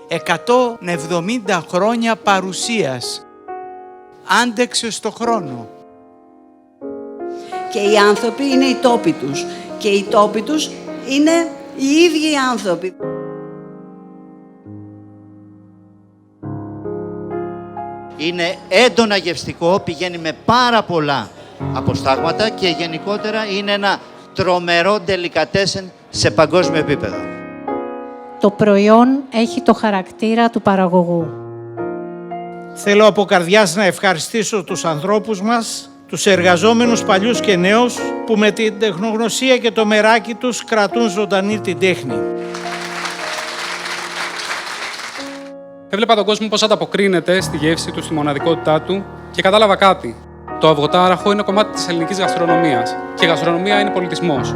170 χρόνια παρουσίας. Άντεξε στο χρόνο. Και οι άνθρωποι είναι οι τόποι τους. Και οι τόποι τους είναι οι ίδιοι οι άνθρωποι. Είναι έντονα γευστικό, πηγαίνει με πάρα πολλά αποστάγματα και γενικότερα είναι ένα τρομερό ντελικατέσεν σε παγκόσμιο επίπεδο. Το προϊόν έχει το χαρακτήρα του παραγωγού. Θέλω από καρδιάς να ευχαριστήσω τους ανθρώπους μας, τους εργαζόμενους παλιούς και νέους, που με την τεχνογνωσία και το μεράκι τους κρατούν ζωντανή την τέχνη. Έβλεπα τον κόσμο πώς ανταποκρίνεται στη γεύση του, στη μοναδικότητά του και κατάλαβα κάτι. Το αυγοτάραχο είναι κομμάτι της ελληνικής γαστρονομίας και η γαστρονομία είναι πολιτισμός.